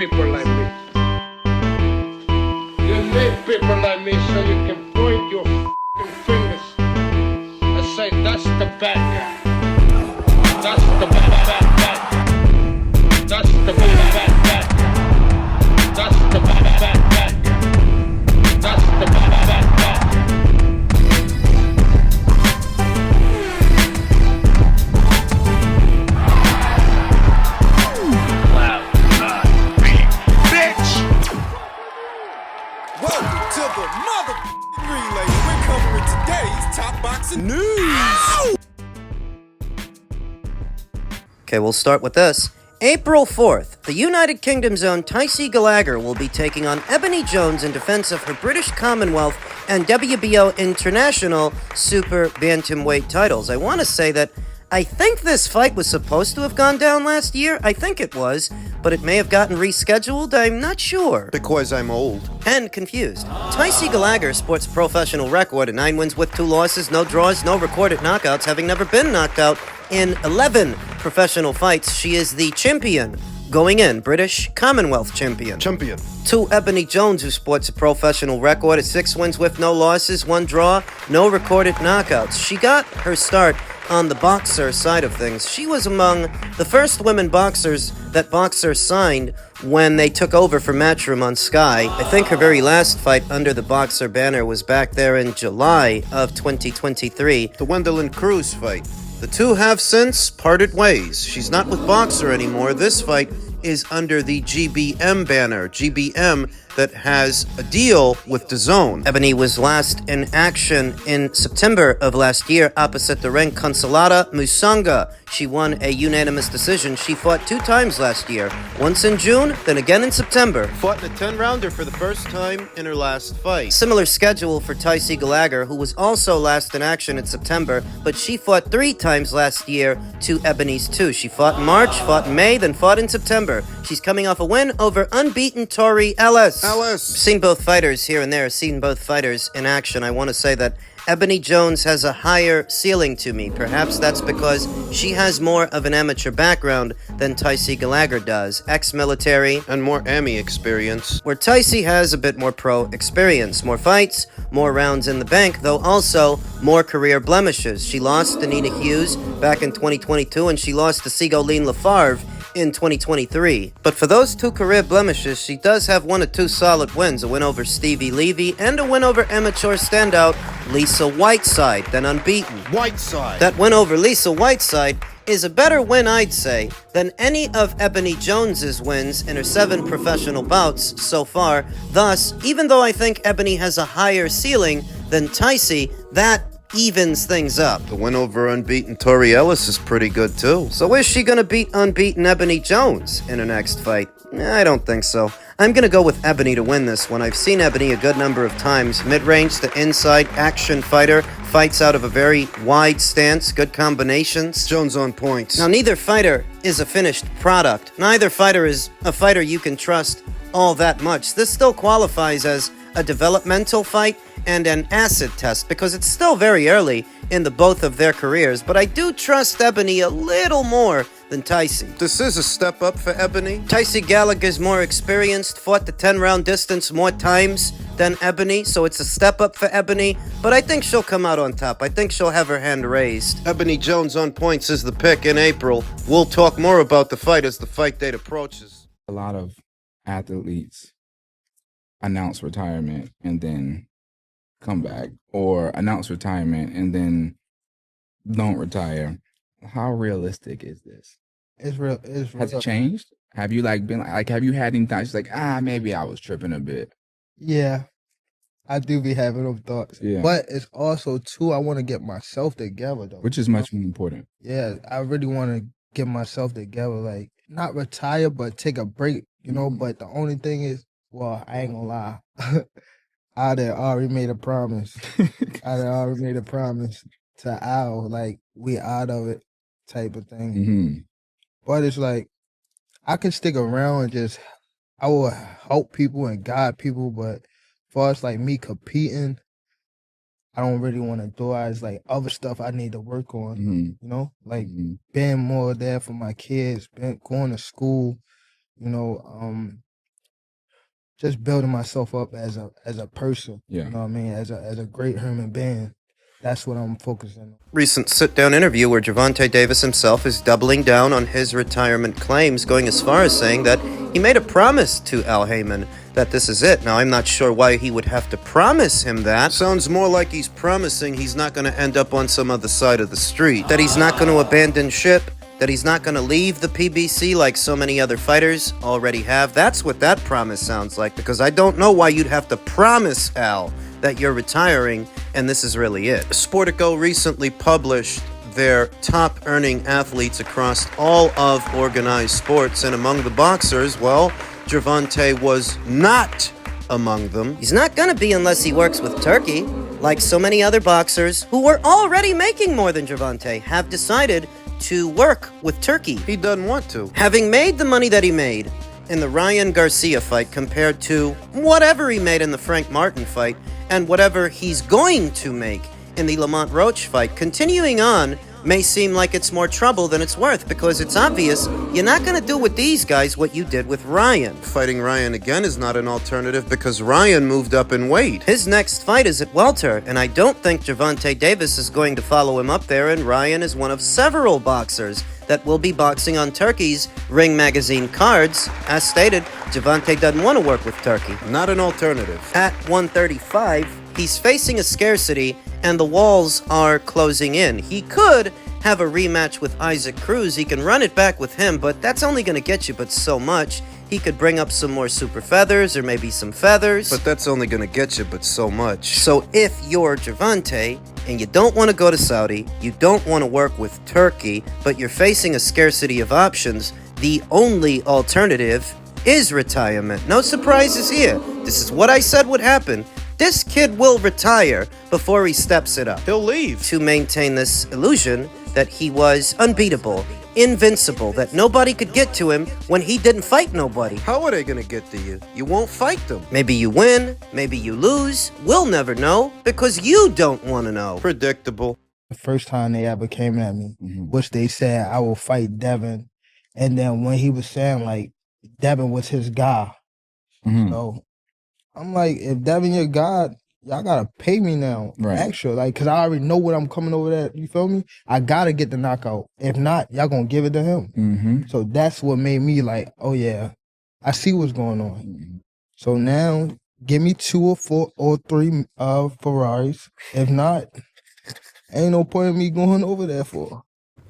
people like me. You need people like me so you can point your fingers and say, that's the bad guy. That's the bad guy. That's the bad guy. That's the bad guy. That's the bad guy. Welcome to the mother relay. We're covering today's top boxing news. Okay, we'll start with this. April 4th, the United Kingdom's own Gallagher will be taking on Ebony Jones in defense of her British Commonwealth and WBO International Super Bantamweight titles. I want to say that I think this fight was supposed to have gone down last year. I think it was, but it may have gotten rescheduled. I'm not sure. Because I'm old. And confused. Gallagher sports a professional record of 9 wins with 2 losses, no draws, no recorded knockouts, having never been knocked out in 11 professional fights. She is the champion going in, British Commonwealth champion. To Ebony Jones, who sports a professional record of 6 wins with no losses, 1 draw, no recorded knockouts. She got her start on the boxer side of things. She was among the first women boxers that Boxer signed when they took over for Matchroom on Sky. I think her very last fight under the Boxer banner was back there in July of 2023. The Wendell and Cruz fight. The two have since parted ways. She's not with Boxer anymore. This fight is under the GBM banner. GBM that has a deal with DAZN. Ebony was last in action in September of last year opposite the ring Consolata Musanga. She won a unanimous decision. She fought 2 times last year, once in June, then again in September. Fought in a 10-rounder for the first time in her last fight. Similar schedule for Gallagher, who was also last in action in September, but she fought 3 times last year to Ebony's 2. She fought in March, fought in May, then fought in September. She's coming off a win over unbeaten Tori Ellis. Seen both fighters here and there, seen both fighters in action. I want to say that Ebony Jones has a higher ceiling to me. Perhaps that's because she has more of an amateur background than Gallagher does. Ex-military. And more Emmy experience. Where Ticey has a bit more pro experience. More fights, more rounds in the bank, though also more career blemishes. She lost to Nina Hughes back in 2022, and she lost to Sigolene Lafarve in 2023. But for those 2 career blemishes, she does have 1 or 2 solid wins. A win over Stevie Levy and a win over amateur standout Lisa Whiteside, then unbeaten. Whiteside. That win over Lisa Whiteside is a better win, I'd say, than any of Ebony Jones's wins in her 7 professional bouts so far. Thus, even though I think Ebony has a higher ceiling than Ticey, that evens things up. The win over unbeaten Tori Ellis is pretty good too. So is she gonna beat unbeaten Ebony Jones in her next fight? I don't think so. I'm gonna go with Ebony to win this one. I've seen Ebony a good number of times. Mid-range to inside, action fighter, fights out of a very wide stance, good combinations. Jones on points. Now, neither fighter is a finished product. Neither fighter is a fighter you can trust all that much. This still qualifies as a developmental fight and an acid test because it's still very early in the both of their careers, but I do trust Ebony a little more than Ticey. This is a step up for Ebony. Gallagher's more experienced, fought the 10-round distance more times than Ebony, so it's a step up for Ebony, but I think she'll come out on top. I think she'll have her hand raised. Ebony Jones on points is the pick in April. We'll talk more about the fight as the fight date approaches. A lot of athletes announce retirement and then come back, or announce retirement and then don't retire. How realistic is this? It's real. Has it changed? Have you been have you had any thoughts like, maybe I was tripping a bit? Yeah, I do be having those thoughts. Yeah. But it's also too, I want to get myself together though. Which is much more important. Yeah, I really want to get myself together, like not retire, but take a break, you know. But the only thing is, well, I ain't gonna lie. I had already made a promise. I had already made a promise to Al, like, we out of it type of thing. Mm-hmm. But it's like, I can stick around and just, I will help people and guide people, but as far as like me competing, I don't really want to do it. It's like other stuff I need to work on, you know, like being more there for my kids, going to school, you know, just building myself up as a person. Yeah. You know what I mean? As a great human being. That's what I'm focusing on. Recent sit-down interview where Gervonta Davis himself is doubling down on his retirement claims, going as far as saying that he made a promise to Al Heyman that this is it. Now, I'm not sure why he would have to promise him that. Sounds more like he's promising he's not going to end up on some other side of the street. That he's not going to abandon ship, that he's not going to leave the PBC like so many other fighters already have. That's what that promise sounds like, because I don't know why you'd have to promise Al that you're retiring and this is really it. Sportico recently published their top earning athletes across all of organized sports, and among the boxers, well, Gervonta was not among them. He's not going to be unless he works with Turkey. Like so many other boxers who were already making more than Gervonta have decided to work with Turkey. He doesn't want to. Having made the money that he made in the Ryan Garcia fight compared to whatever he made in the Frank Martin fight and whatever he's going to make in the Lamont Roach fight, continuing on may seem like it's more trouble than it's worth, because it's obvious you're not going to do with these guys what you did with Ryan. Fighting Ryan again is not an alternative because Ryan moved up in weight. His next fight is at welter, and I don't think Gervonta Davis is going to follow him up there, and Ryan is one of several boxers that will be boxing on Turkey's Ring Magazine cards. As stated, Gervonta doesn't want to work with Turkey. Not an alternative. At 135, he's facing a scarcity, and the walls are closing in. He could have a rematch with Isaac Cruz. He can run it back with him, but that's only going to get you but so much. He could bring up some more super feathers or maybe some feathers. But that's only going to get you but so much. So if you're Gervonta and you don't want to go to Saudi, you don't want to work with Turkey, but you're facing a scarcity of options, the only alternative is retirement. No surprises here. This is what I said would happen. This kid will retire before he steps it up. He'll leave. To maintain this illusion that he was unbeatable, invincible, that nobody could get to him when he didn't fight nobody. How are they going to get to you? You won't fight them. Maybe you win, maybe you lose. We'll never know because you don't want to know. Predictable. The first time they ever came at me, which they said I will fight Devin. And then when he was saying, like, Devin was his guy. So I'm like, if Devin your guy, y'all gotta pay me now, extra, like, cause I already know what I'm coming over there. You feel me? I gotta get the knockout. If not, y'all gonna give it to him. So that's what made me like, oh yeah, I see what's going on. So now, give me 2 or 4 or 3 Ferraris. If not, ain't no point in me going over there for.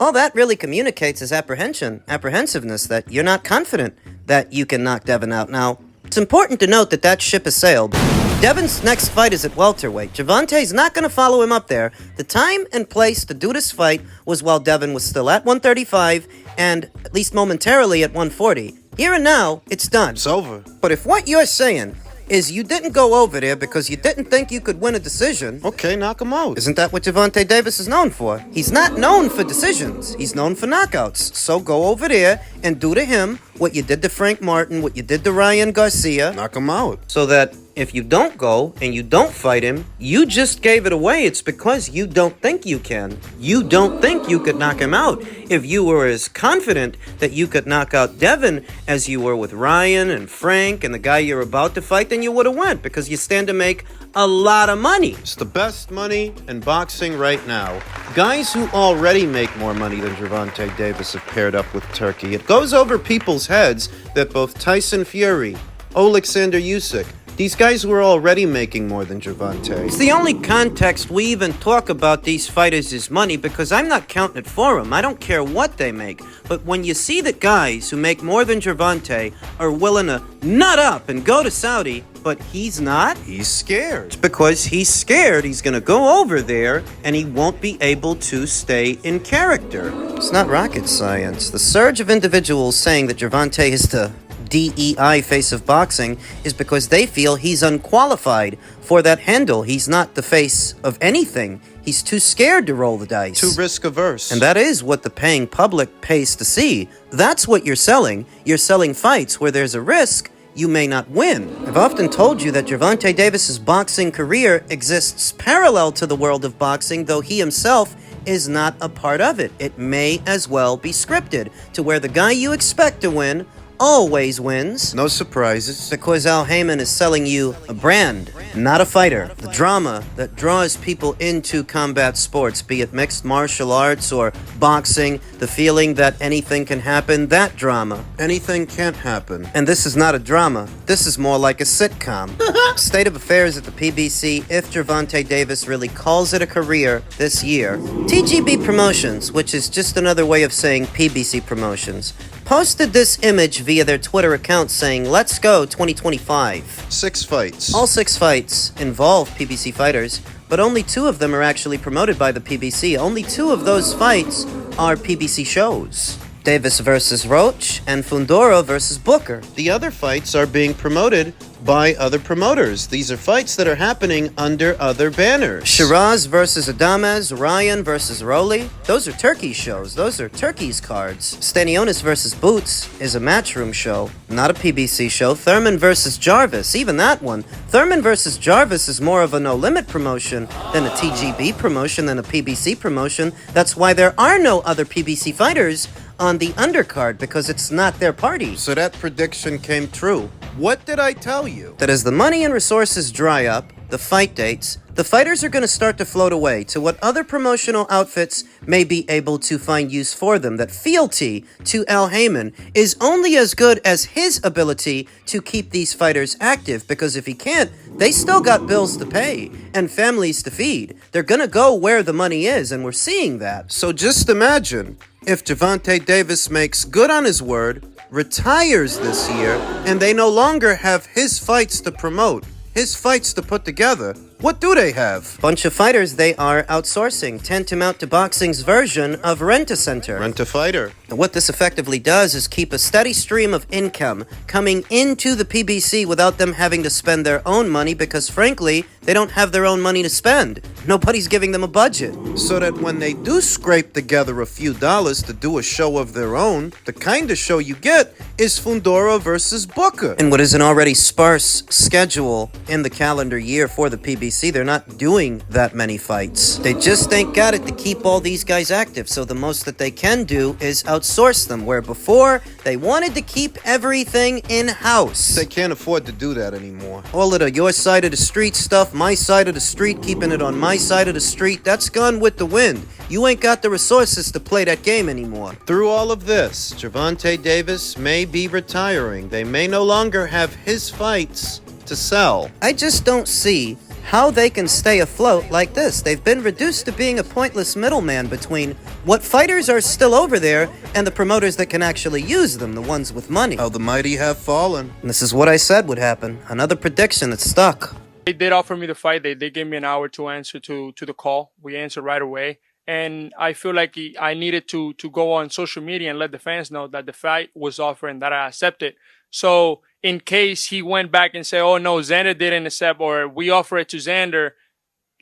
All that really communicates is apprehensiveness, that you're not confident that you can knock Devin out. Now, it's important to note that that ship has sailed. Devin's next fight is at welterweight. Gervonta's not going to follow him up there. The time and place to do this fight was while Devin was still at 135 and, at least momentarily, at 140. Here and now, it's done. It's over. But if what you're saying is you didn't go over there because you didn't think you could win a decision, okay, knock him out. isn't that what Gervonta Davis is known for? He's not known for decisions. He's known for knockouts. So go over there and do to him what you did to Frank Martin, what you did to Ryan Garcia. Knock him out. So that if you don't go and you don't fight him, you just gave it away. It's because you don't think you can. You don't think you could knock him out. If you were as confident that you could knock out Devin as you were with Ryan and Frank and the guy you're about to fight, then you would have went, because you stand to make a lot of money. It's the best money in boxing right now. Guys who already make more money than Gervonta Davis have paired up with Turkey. It goes over people's heads that both Tyson Fury, Alexander Usyk, these guys were already making more than Gervonta. It's the only context we even talk about these fighters is money, because I'm not counting it for them. I don't care what they make. But when you see that guys who make more than Gervonta are willing to nut up and go to Saudi, but he's not, He's scared. it's because he's scared he's going to go over there and he won't be able to stay in character. It's not rocket science. The surge of individuals saying that Gervonta is the DEI face of boxing is because they feel he's unqualified for that handle. He's not the face of anything. He's too scared to roll the dice. Too risk averse. And that is what the paying public pays to see. That's what you're selling. You're selling fights where there's a risk you may not win. I've often told you that Gervonta Davis's boxing career exists parallel to the world of boxing, though he himself is not a part of it. It may as well be scripted, to where the guy you expect to win always wins. No surprises. Because Al Heyman is selling you a brand, not a fighter. The drama that draws people into combat sports, be it mixed martial arts or boxing, the feeling that anything can happen, that drama. Anything can't happen. And this is not a drama. This is more like a sitcom. State of affairs at the PBC, if Gervonta Davis really calls it a career this year. TGB Promotions, which is just another way of saying PBC Promotions, posted this image via their Twitter account saying, "Let's go 2025." 6 fights. All 6 fights involve PBC fighters, but only 2 of them are actually promoted by the PBC. Only 2 of those fights are PBC shows. Davis versus Roach and Fundora versus Booker. The other fights are being promoted by other promoters. These are fights that are happening under other banners. Shiraz versus Adamez, Ryan versus Rowley. Those are Turkey shows. Those are Turkey's cards. Stanionis versus Boots is a matchroom show, not a PBC show. Thurman versus Jarvis, even that one. Thurman versus Jarvis is more of a no-limit promotion than a TGB promotion, than a PBC promotion. That's why there are no other PBC fighters on the undercard, because it's not their party. So that prediction came true. What did I tell you? That as the money and resources dry up, the fight dates, the fighters are going to start to float away to what other promotional outfits may be able to find use for them. That fealty to Al Heyman is only as good as his ability to keep these fighters active, because if he can't, they still got bills to pay and families to feed. They're going to go where the money is, and we're seeing that. So just imagine if Gervonta Davis makes good on his word, retires this year, and they no longer have his fights to promote, his fights to put together. What do they have? Bunch of fighters they are outsourcing, tantamount to boxing's version of Rent-A-Center. Rent-A-Fighter. And what this effectively does is keep a steady stream of income coming into the PBC without them having to spend their own money, because frankly, they don't have their own money to spend. Nobody's giving them a budget. So that when they do scrape together a few dollars to do a show of their own, the kind of show you get is Fundora versus Booker. And what is an already sparse schedule in the calendar year for the PBC, they're not doing that many fights. They just ain't got it to keep all these guys active, so the most that they can do is outsource them, where before, they wanted to keep everything in-house. They can't afford to do that anymore. All of the your side of the street stuff, my side of the street, keeping it on my side of the street, that's gone with the wind. You ain't got the resources to play that game anymore. Through all of this, Gervonta Davis may be retiring. They may no longer have his fights to sell. I just don't see how they can stay afloat like this. They've been reduced to being a pointless middleman between what fighters are still over there and the promoters that can actually use them, the ones with money. How the mighty have fallen. And this is what I said would happen. Another prediction that stuck. They did offer me the fight. They gave me an hour to answer to the call. We answered right away. And I feel like I needed to go on social media and let the fans know that the fight was offered and that I accepted. So in case he went back and said, "Oh no, Xander didn't accept," or "We offer it to Xander,"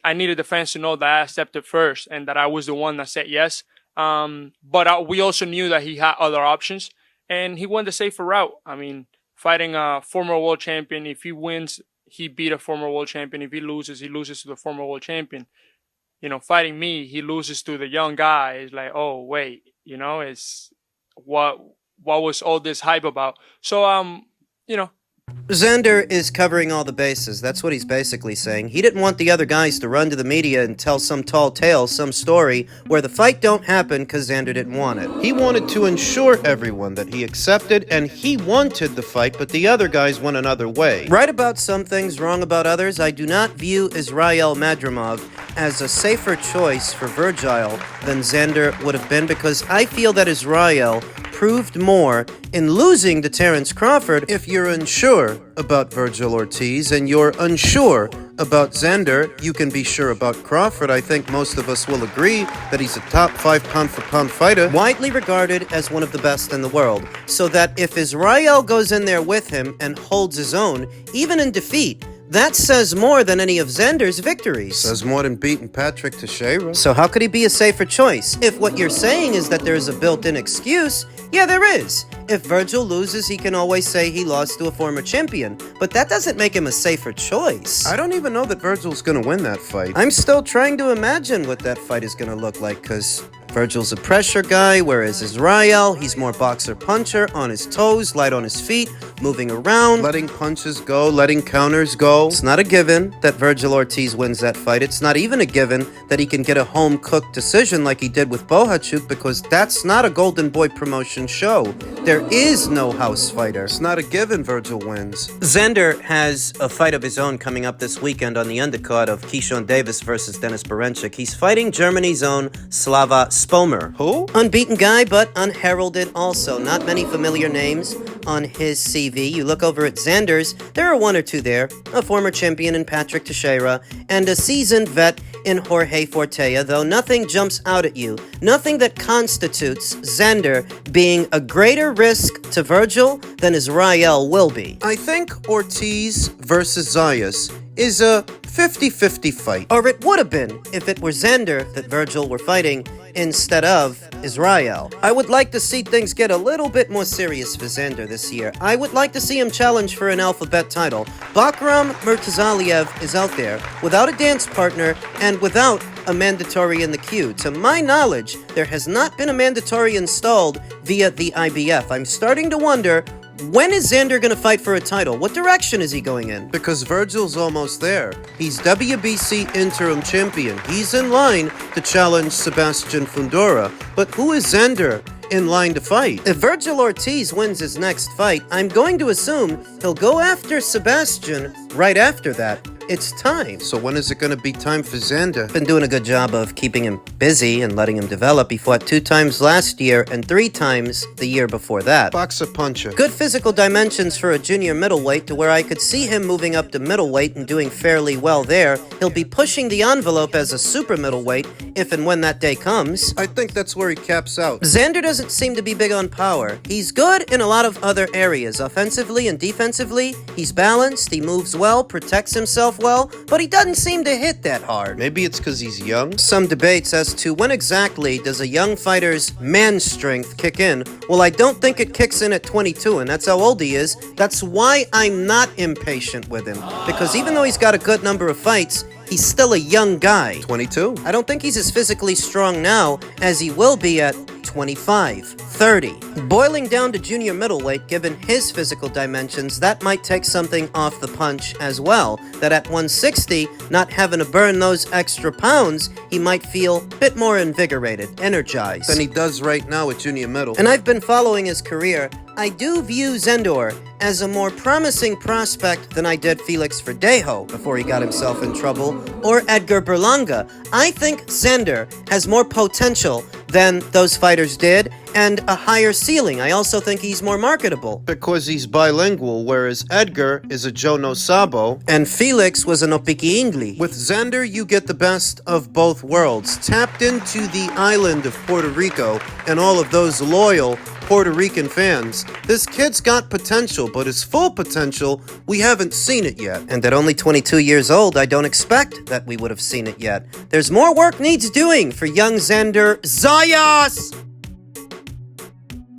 I needed the fans to know that I accepted first and that I was the one that said yes. But we also knew that he had other options, and he went the safer route. I mean, fighting a former world champion. If he wins, he beat a former world champion. If he loses to the former world champion. You know, fighting me, he loses to the young guy. It's like, oh wait, you know, it's what was all this hype about? So you know, Xander is covering all the bases. That's what he's basically saying. He didn't want the other guys to run to the media and tell some tall tale, some story, where the fight don't happen because Xander didn't want it. He wanted to ensure everyone that he accepted, and he wanted the fight, but the other guys went another way. Right about some things, wrong about others. I do not view Israel Madrimov as a safer choice for Virgil than Xander would have been, because I feel that Israel proved more in losing to Terrence Crawford. If you're unsure about Virgil Ortiz and you're unsure about Xander, you can be sure about Crawford. I think most of us will agree that he's a top 5 pound-for-pound fighter. Widely regarded as one of the best in the world. So that if Israel goes in there with him and holds his own, even in defeat, that says more than any of Xander's victories. Says more than beating Patrick Teixeira. So how could he be a safer choice? If what you're saying is that there's a built-in excuse, yeah, there is. If Virgil loses, he can always say he lost to a former champion. But that doesn't make him a safer choice. I don't even know that Virgil's gonna win that fight. I'm still trying to imagine what that fight is gonna look like, because Virgil's a pressure guy, whereas Israel, he's more boxer-puncher, on his toes, light on his feet, moving around. Letting punches go, letting counters go. It's not a given that Virgil Ortiz wins that fight. It's not even a given that he can get a home-cooked decision like he did with Bohachuk, because that's not a Golden Boy promotion show. There is no house fighter. It's not a given Virgil wins. Xander has a fight of his own coming up this weekend on the undercard of Gervonta Davis versus Dennis Berenchik. He's fighting Germany's own Slava Spomer. Who? Unbeaten guy, but unheralded also. Not many familiar names on his CV. You look over at Xander's, there are one or two there. A former champion in Patrick Teixeira, and a seasoned vet in Jorge Fortea, though nothing jumps out at you. Nothing that constitutes Xander being a greater risk to Virgil than Israel will be. I think Ortiz versus Zayas is a 50-50 fight. Or it would have been if it were Xander that Virgil were fighting instead of Israel. I would like to see things get a little bit more serious for Xander this year. I would like to see him challenge for an alphabet title. Bakram Murtazaliev is out there without a dance partner and without a mandatory in the queue. To my knowledge, there has not been a mandatory installed via the IBF. I'm starting to wonder, when is Xander going to fight for a title? What direction is he going in? Because Virgil's almost there. He's WBC interim champion. He's in line to challenge Sebastian Fundora. But who is Xander in line to fight? If Virgil Ortiz wins his next fight, I'm going to assume he'll go after Sebastian right after that. It's time. So when is it going to be time for Xander? Been doing a good job of keeping him busy and letting him develop. He fought 2 times last year and 3 times the year before that. Boxer puncher. Good physical dimensions for a junior middleweight to where I could see him moving up to middleweight and doing fairly well there. He'll be pushing the envelope as a super middleweight if and when that day comes. I think that's where he caps out. Xander doesn't seem to be big on power. He's good in a lot of other areas. Offensively and defensively, he's balanced, he moves well, protects himself well, but he doesn't seem to hit that hard. Maybe it's because he's young. Some debates as to when exactly does a young fighter's man strength kick in. Well, I don't think it kicks in at 22, and that's how old he is. That's why I'm not impatient with him, because even though he's got a good number of fights, he's still a young guy. 22. I don't think he's as physically strong now as he will be at 25, 30. Boiling down to junior middleweight, given his physical dimensions, that might take something off the punch as well. That at 160, not having to burn those extra pounds, he might feel a bit more invigorated, energized. Than he does right now at junior middle. And I've been following his career. I do view Xander as a more promising prospect than I did Felix Verdejo before he got himself in trouble, or Edgar Berlanga. I think Xander has more potential than those fighters did, and a higher ceiling. I also think he's more marketable. Because he's bilingual, whereas Edgar is a Joe No Sabo. And Felix was an Opiki Ingli. With Xander, you get the best of both worlds. Tapped into the island of Puerto Rico and all of those loyal Puerto Rican fans. This kid's got potential, but his full potential, we haven't seen it yet. And at only 22 years old, I don't expect that we would have seen it yet. There's more work needs doing for young Xander Zayas!